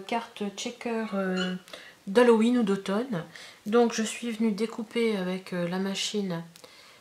Carte checker d'Halloween ou d'automne. Donc je suis venue découper avec la machine,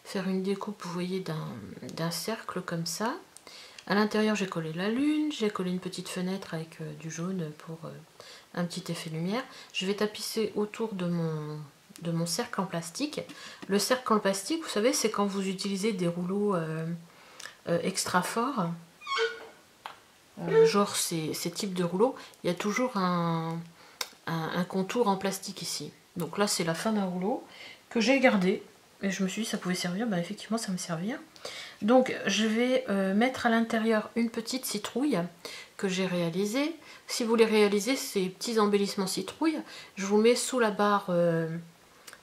faire une découpe, vous voyez, d'un cercle comme ça. À l'intérieur j'ai collé la lune, j'ai collé une petite fenêtre avec du jaune pour un petit effet lumière. Je vais tapisser autour de mon cercle en plastique. Le cercle en plastique, vous savez, c'est quand vous utilisez des rouleaux extra forts. Genre ces types de rouleaux, il y a toujours un contour en plastique ici. Donc là c'est la fin d'un rouleau que j'ai gardé et je me suis dit ça pouvait servir, ben effectivement ça me servir. Donc je vais mettre à l'intérieur une petite citrouille que j'ai réalisée. Si vous voulez réaliser ces petits embellissements citrouille, je vous mets sous la barre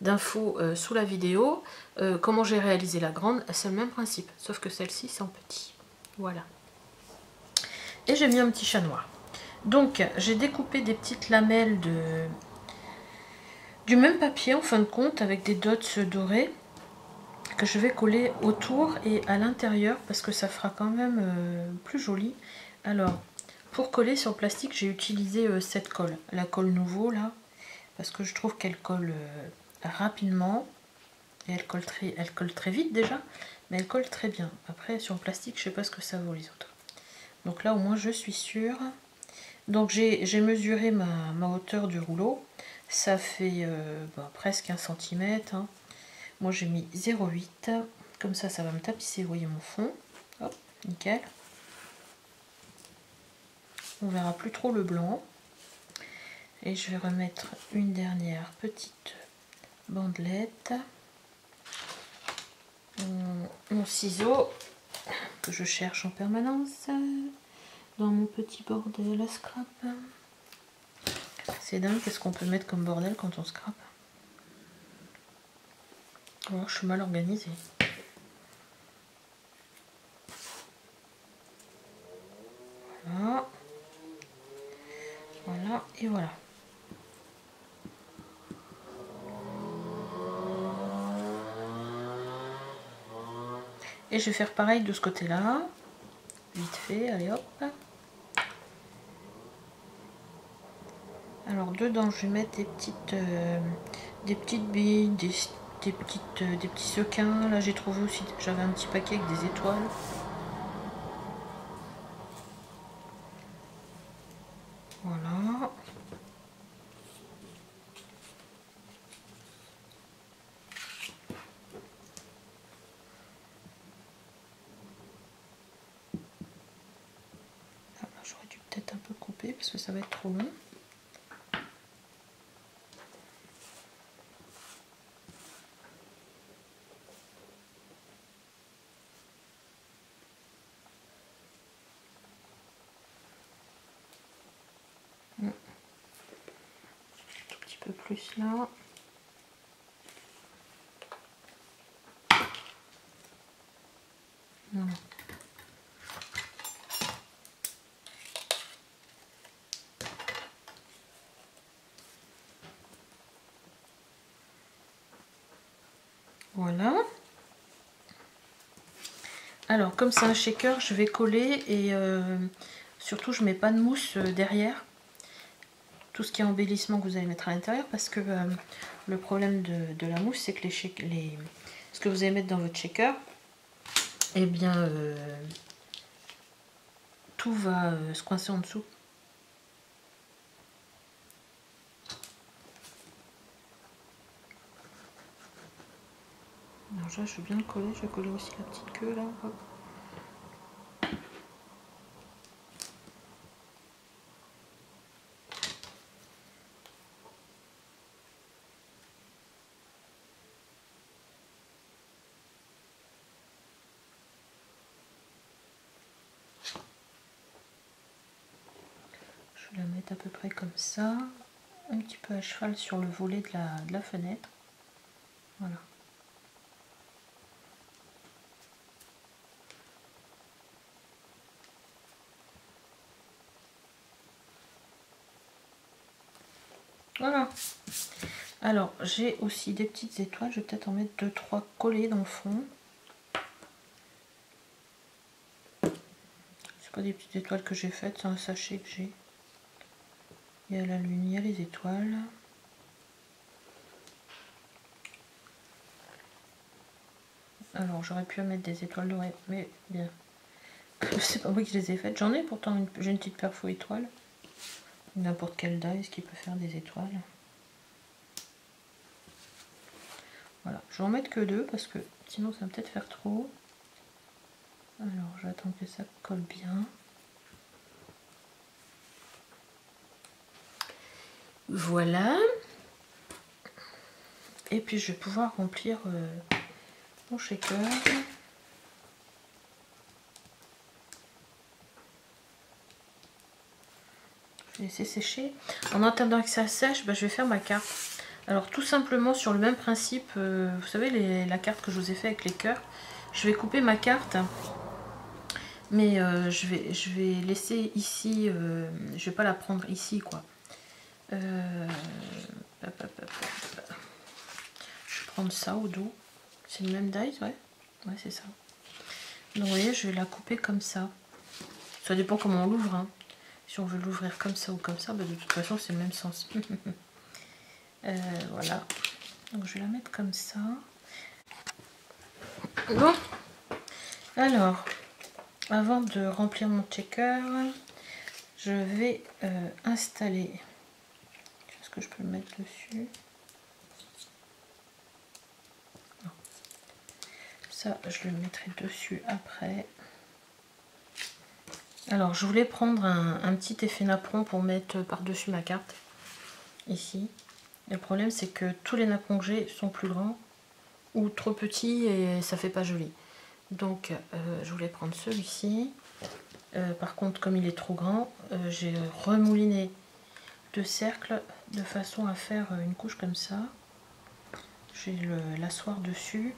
d'infos sous la vidéo comment j'ai réalisé la grande. C'est le même principe, sauf que celle-ci c'est en petit. Voilà. Et j'ai mis un petit chat noir. Donc j'ai découpé des petites lamelles du même papier en fin de compte avec des dots dorés que je vais coller autour et à l'intérieur parce que ça fera quand même plus joli. Alors pour coller sur le plastique j'ai utilisé cette colle, la colle Nouveau là, parce que je trouve qu'elle colle rapidement et elle colle très vite déjà, mais elle colle très bien. Après sur le plastique je sais pas ce que ça vaut les autres. Donc là au moins je suis sûre. Donc j'ai mesuré ma hauteur du rouleau, ça fait presque 1 cm. Hein. Moi j'ai mis 0,8, comme ça va me tapisser, vous voyez mon fond. Hop, nickel. On verra plus trop le blanc. Et je vais remettre une dernière petite bandelette. Mon ciseau que je cherche en permanence dans mon petit bordel à scrap. C'est dingue qu'est-ce qu'on peut mettre comme bordel quand on scrape. Oh, je suis mal organisée. Voilà. Voilà et voilà. Et je vais faire pareil de ce côté-là. Vite fait, allez hop. Alors dedans je vais mettre des petites billes, des petits sequins. Là j'ai trouvé aussi, j'avais un petit paquet avec des étoiles. Voilà. Ah, j'aurais dû peut-être un peu couper parce que ça va être trop long. Un tout petit peu plus là. Voilà. Voilà. Alors comme c'est un shaker, je vais coller et surtout je mets pas de mousse derrière. Tout ce qui est embellissement que vous allez mettre à l'intérieur parce que le problème de la mousse c'est que ce que vous allez mettre dans votre shaker, eh bien tout va se coincer en dessous. Alors là je vais bien le coller, je vais coller aussi la petite queue là. Hop. vais la mettre à peu près comme ça, un petit peu à cheval sur le volet de la fenêtre. Voilà. Voilà. Alors, j'ai aussi des petites étoiles. Je vais peut-être en mettre 2-3 collées dans le fond. C'est pas des petites étoiles que j'ai faites, c'est un sachet que j'ai. Il y a la lune, il y a les étoiles. Alors, j'aurais pu mettre des étoiles dorées, mais bien. C'est pas moi qui les ai faites. J'en ai pourtant, j'ai une petite perfo étoile. N'importe quel dice qui peut faire des étoiles. Voilà, je vais en mettre que 2 parce que sinon ça va peut-être faire trop. Alors j'attends que ça colle bien. Voilà. Et puis je vais pouvoir remplir mon shaker. Je vais laisser sécher. En attendant que ça sèche, je vais faire ma carte. Alors tout simplement sur le même principe, vous savez la carte que je vous ai fait avec les cœurs, je vais couper ma carte, mais je vais laisser ici, je vais pas la prendre ici quoi. Je vais prendre ça au dos, c'est le même dice, ouais c'est ça. Donc vous voyez, je vais la couper comme ça. Ça dépend comment on l'ouvre, hein. Si on veut l'ouvrir comme ça ou comme ça, bah de toute façon c'est le même sens. Voilà, donc je vais la mettre comme ça. Bon, alors avant de remplir mon shaker, je vais installer. Est-ce que je peux le mettre dessus? Non. Ça je le mettrai dessus après. Alors je voulais prendre un petit effet napperon pour mettre par dessus ma carte ici. Et le problème c'est que tous les napperons que j'ai sont plus grands ou trop petits et ça fait pas joli. Donc je voulais prendre celui-ci. Par contre comme il est trop grand, j'ai remouliné 2 cercles de façon à faire une couche comme ça. J'ai l'asseoir dessus.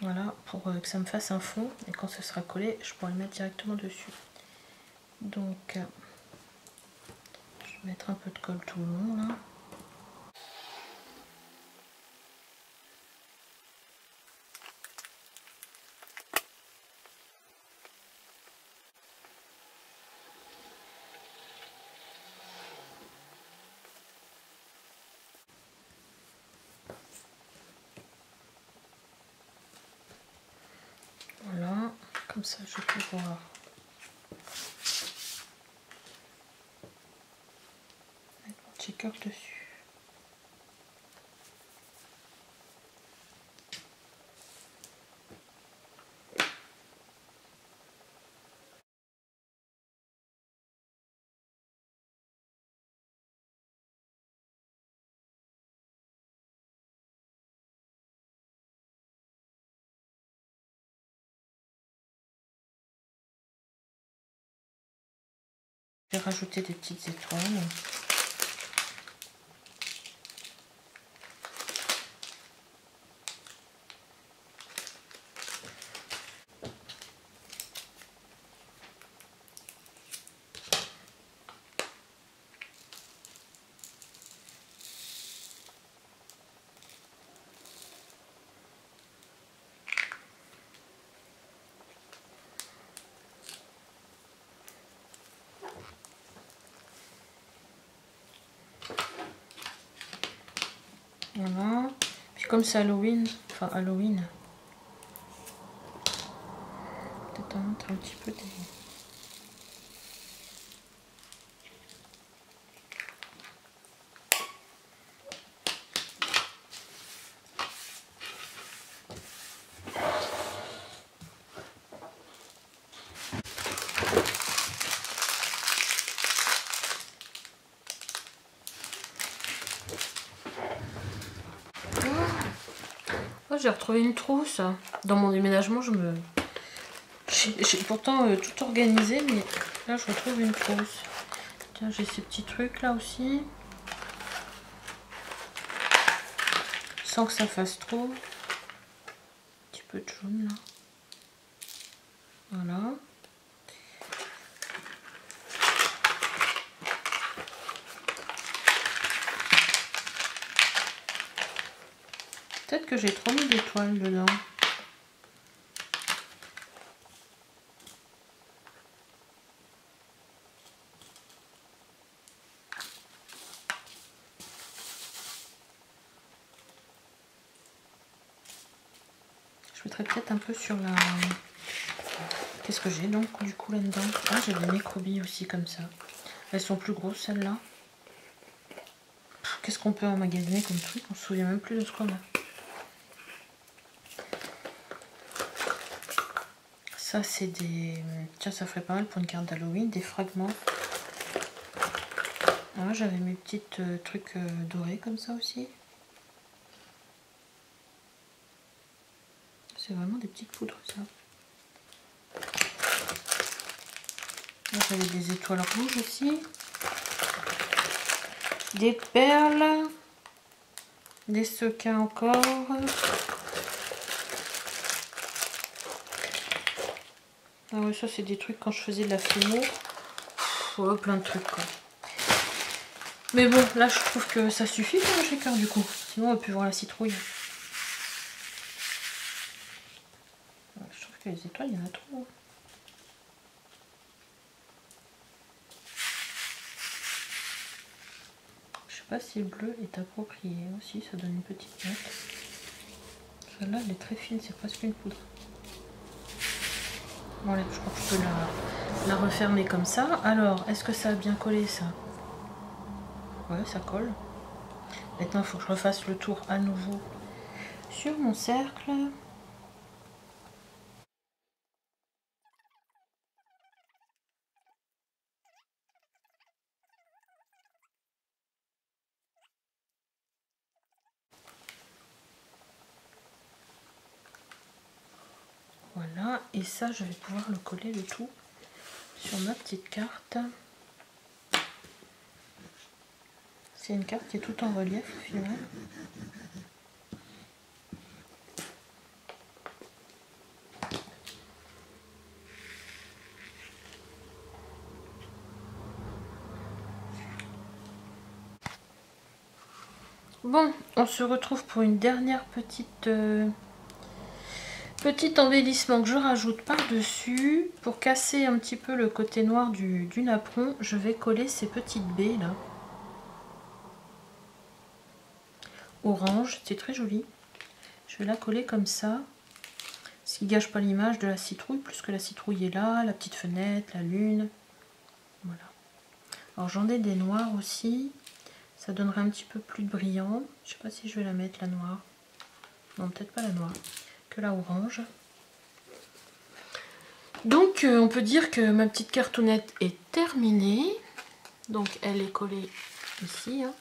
Voilà, pour que ça me fasse un fond. Et quand ce sera collé, je pourrai le mettre directement dessus. Donc je vais mettre un peu de colle tout le long là. Voilà, comme ça je peux pouvoir mettre mon shaker dessus. Je vais rajouter des petites étoiles. Voilà. Puis comme c'est Halloween, enfin Halloween, peut-être en mettre un petit peu des... Oh, j'ai retrouvé une trousse. Dans mon déménagement, j'ai pourtant tout organisé, mais là, je retrouve une trousse. Tiens, j'ai ces petits trucs là aussi. Sans que ça fasse trop. Un petit peu de jaune là. Voilà. Peut-être que j'ai trop mis d'étoiles dedans. Je mettrai peut-être un peu sur la... Qu'est-ce que j'ai donc du coup là-dedans? Ah, j'ai des microbilles aussi comme ça. Elles sont plus grosses celles-là. Qu'est-ce qu'on peut emmagasiner comme truc? On se souvient même plus de ce qu'on a. Ça c'est des... Tiens, ça ferait pas mal pour une carte d'Halloween. Des fragments. Ah, j'avais mes petites trucs dorés comme ça aussi. C'est vraiment des petites poudres ça. J'avais des étoiles rouges aussi. Des perles. Des sequins encore. Ah ouais, ça c'est des trucs quand je faisais de la fimo. Ouais, plein de trucs quoi. Mais bon, là je trouve que ça suffit pour le shaker du coup. Sinon on va plus voir la citrouille. Je trouve que les étoiles, il y en a trop. Je sais pas si le bleu est approprié aussi, ça donne une petite note. Celle-là, elle est très fine, c'est presque une poudre. Bon, allez, je crois que je peux la refermer comme ça. Alors, est-ce que ça a bien collé ça? Ouais, ça colle. Maintenant, il faut que je refasse le tour à nouveau sur mon cercle. Voilà, et ça, je vais pouvoir le coller le tout sur ma petite carte. C'est une carte qui est toute en relief au final. Bon, on se retrouve pour une dernière petit embellissement que je rajoute par-dessus. Pour casser un petit peu le côté noir du napperon, je vais coller ces petites baies là. Orange, c'est très joli. Je vais la coller comme ça. Ce qui gâche pas l'image de la citrouille, plus que la citrouille est là, la petite fenêtre, la lune. Voilà. Alors j'en ai des noirs aussi. Ça donnerait un petit peu plus de brillant. Je sais pas si je vais la mettre la noire. Non, peut-être pas la noire. Que la orange. Donc on peut dire que ma petite cartonnette est terminée. Donc elle est collée ici. Hein.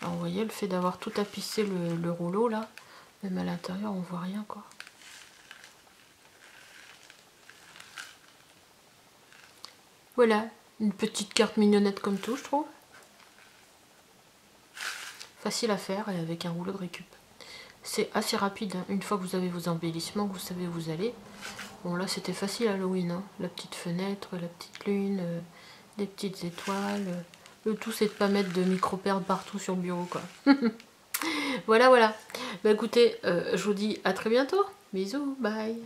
Alors vous voyez le fait d'avoir tout tapissé le rouleau là. Même à l'intérieur on voit rien quoi. Voilà, une petite carte mignonnette comme tout je trouve. Facile à faire et avec un rouleau de récup. C'est assez rapide, hein. Une fois que vous avez vos embellissements, que vous savez où vous allez. Bon là c'était facile Halloween, hein. La petite fenêtre, la petite lune, des petites étoiles. Le tout c'est de pas mettre de micro-perles partout sur le bureau quoi. Voilà. Bah écoutez, je vous dis à très bientôt. Bisous, bye.